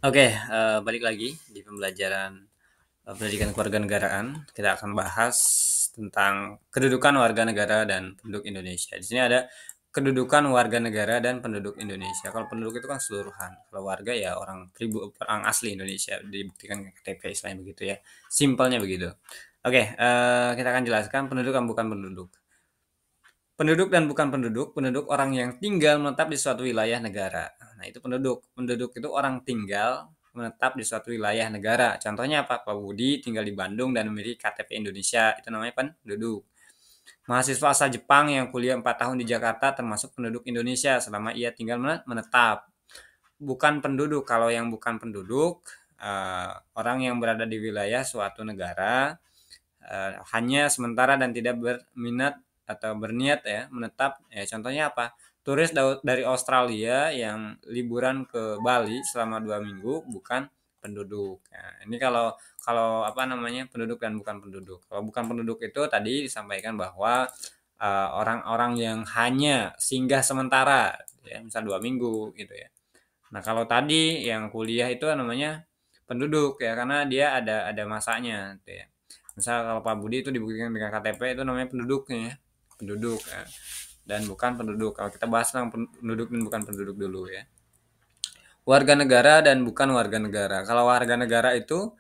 Oke, balik lagi di pembelajaran pendidikan kewarganegaraan. Kita akan bahas tentang kedudukan warga negara dan penduduk Indonesia. Di sini ada kedudukan warga negara dan penduduk Indonesia. Kalau penduduk itu kan keseluruhan. Kalau warga ya orang asli Indonesia, dibuktikan KTP istilahnya begitu ya. Simpelnya begitu. Oke, kita akan jelaskan penduduk dan bukan penduduk. Penduduk dan bukan penduduk, penduduk orang yang tinggal menetap di suatu wilayah negara. Nah, itu penduduk. Penduduk itu orang tinggal menetap di suatu wilayah negara. Contohnya apa? Pak Budi tinggal di Bandung dan memiliki KTP Indonesia. Itu namanya penduduk. Mahasiswa asal Jepang yang kuliah 4 tahun di Jakarta termasuk penduduk Indonesia selama ia tinggal menetap. Bukan penduduk. Kalau yang bukan penduduk, orang yang berada di wilayah suatu negara hanya sementara dan tidak berminat atau berniat ya menetap, ya contohnya apa, turis dari Australia yang liburan ke Bali selama 2 minggu bukan penduduk. Nah, ini kalau kalau apa namanya penduduk dan bukan penduduk. Kalau bukan penduduk itu tadi disampaikan bahwa orang-orang yang hanya singgah sementara ya misal 2 minggu gitu ya. Nah kalau tadi yang kuliah itu namanya penduduk ya karena dia ada masanya gitu ya. Misal kalau Pak Budi itu dibuktikan dengan KTP itu namanya penduduknya ya. Penduduk ya. Dan bukan penduduk. Kalau kita bahas tentang penduduk dan bukan penduduk dulu ya. Warga negara dan bukan warga negara. Kalau warga negara itu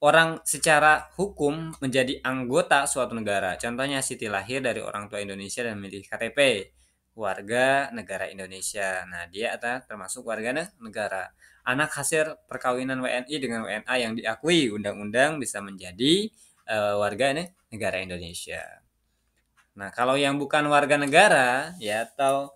orang secara hukum menjadi anggota suatu negara. Contohnya Siti lahir dari orang tua Indonesia dan memiliki KTP warga negara Indonesia. Nah, dia adalah termasuk warga negara. Anak hasil perkawinan WNI dengan WNA yang diakui undang-undang bisa menjadi warga negara Indonesia. Nah, kalau yang bukan warga negara ya atau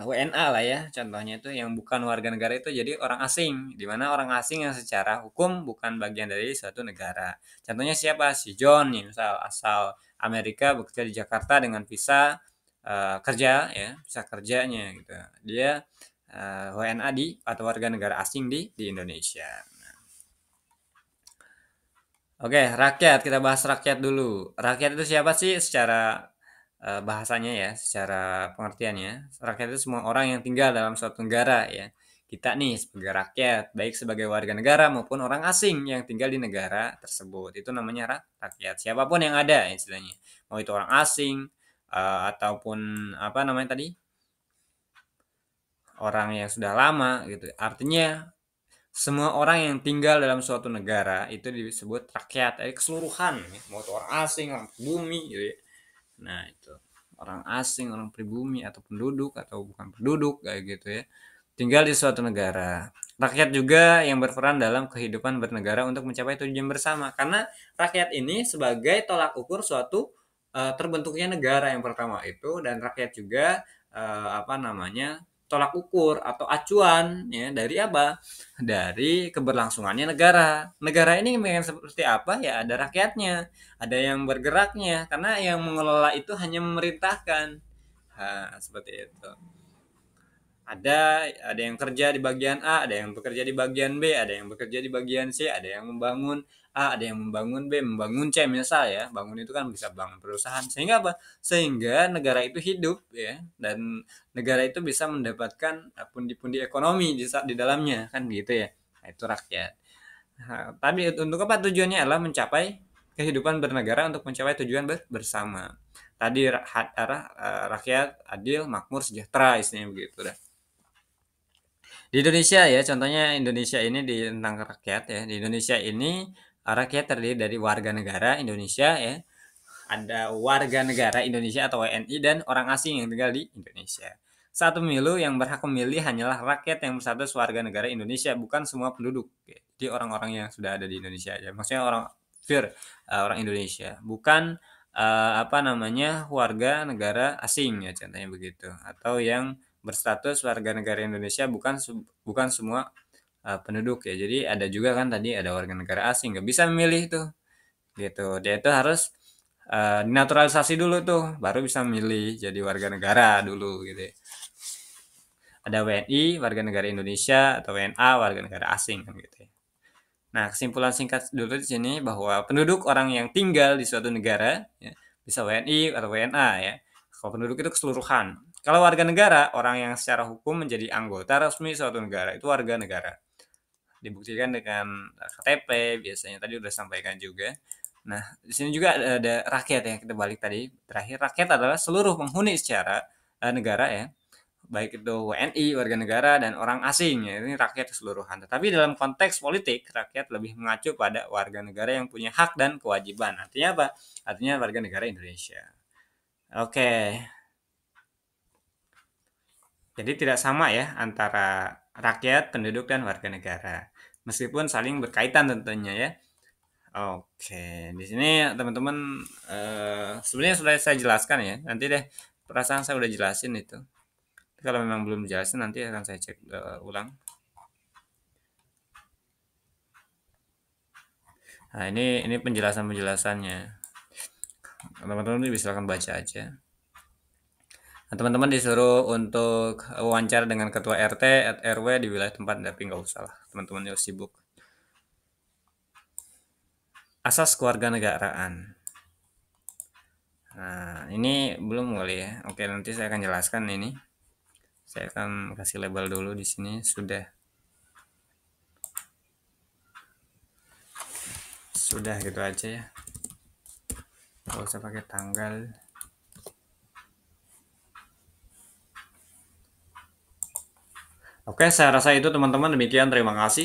WNA lah ya, contohnya itu yang bukan warga negara itu jadi orang asing, di mana orang asing yang secara hukum bukan bagian dari suatu negara. Contohnya siapa? Si John nih, misal asal Amerika bekerja di Jakarta dengan visa kerja ya, visa kerjanya gitu. Dia WNA atau warga negara asing di Indonesia. Oke, rakyat. Kita bahas rakyat dulu. Rakyat itu siapa sih secara bahasanya ya, secara pengertiannya? Rakyat itu semua orang yang tinggal dalam suatu negara ya. Kita nih sebagai rakyat, baik sebagai warga negara maupun orang asing yang tinggal di negara tersebut. Itu namanya rakyat. Siapapun yang ada istilahnya. Mau itu orang asing ataupun apa namanya tadi? Orang yang sudah lama gitu. Artinya semua orang yang tinggal dalam suatu negara itu disebut rakyat, keseluruhan, ya. Mau itu orang asing, orang pribumi, gitu ya. Nah itu orang asing, orang pribumi atau penduduk atau bukan penduduk kayak gitu ya. Tinggal di suatu negara. Rakyat juga yang berperan dalam kehidupan bernegara untuk mencapai tujuan bersama. Karena rakyat ini sebagai tolak ukur suatu terbentuknya negara yang pertama itu dan rakyat juga apa namanya tolak ukur atau acuan ya dari apa? Dari keberlangsungannya negara. Negara ini pengen seperti apa ya ada rakyatnya, ada yang bergeraknya karena yang mengelola itu hanya memerintahkan. Nah, seperti itu. Ada yang kerja di bagian A, ada yang bekerja di bagian B, ada yang bekerja di bagian C, ada yang membangun A, ada yang membangun B, membangun C misal ya. Bangun itu kan bisa bangun perusahaan. Sehingga apa? Sehingga negara itu hidup ya dan negara itu bisa mendapatkan pundi-pundi ekonomi di dalamnya kan gitu ya. Nah, itu rakyat. Nah, tapi untuk apa tujuannya adalah mencapai kehidupan bernegara untuk mencapai tujuan bersama. Tadi rakyat adil, makmur, sejahtera istilahnya begitu dah. Di Indonesia ya, contohnya Indonesia ini tentang rakyat ya. Di Indonesia ini rakyat terdiri dari warga negara Indonesia ya. Ada warga negara Indonesia atau WNI dan orang asing yang tinggal di Indonesia. Saat pemilu yang berhak memilih hanyalah rakyat yang berstatus warga negara Indonesia, bukan semua penduduk. Jadi orang-orang yang sudah ada di Indonesia aja. Maksudnya orang orang Indonesia, bukan apa namanya warga negara asing ya contohnya begitu. Atau yang berstatus warga negara Indonesia bukan semua penduduk ya. Jadi ada juga kan tadi ada warga negara asing nggak bisa memilih tuh gitu. Dia itu harus dinaturalisasi dulu tuh baru bisa memilih jadi warga negara dulu gitu ya. Ada WNI warga negara Indonesia atau WNA warga negara asing kan gitu ya. Nah, kesimpulan singkat dulu di sini bahwa penduduk orang yang tinggal di suatu negara ya, bisa WNI atau WNA ya. Kalau penduduk itu keseluruhan. Kalau warga negara, orang yang secara hukum menjadi anggota resmi suatu negara itu warga negara. dibuktikan dengan KTP biasanya, tadi udah sampaikan juga. Nah, di sini juga ada rakyat ya, kita balik tadi. Terakhir, rakyat adalah seluruh penghuni secara negara ya, baik itu WNI, warga negara, dan orang asing ya. Ini rakyat keseluruhan. Tetapi dalam konteks politik, rakyat lebih mengacu pada warga negara yang punya hak dan kewajiban. Artinya apa? Artinya warga negara Indonesia. Oke. Jadi tidak sama ya antara rakyat, penduduk, dan warga negara. Meskipun saling berkaitan tentunya ya. Oke, di sini teman-teman sebenarnya sudah saya jelaskan ya. Nanti deh perasaan saya udah jelasin itu. Kalau memang belum jelasin nanti akan saya cek ulang. Nah, ini penjelasannya. Teman-teman bisa akan baca aja. Nah, teman-teman disuruh untuk wawancara dengan ketua RT, RW di wilayah tempat, tapi nggak usah lah. Teman-teman yang sibuk. Asas kewarganegaraan. Nah, ini belum kali ya. Oke, nanti saya akan jelaskan ini. Saya akan kasih label dulu di sini. Sudah gitu aja ya. Nggak usah pakai tanggal. Oke, saya rasa itu teman-teman, demikian, terima kasih.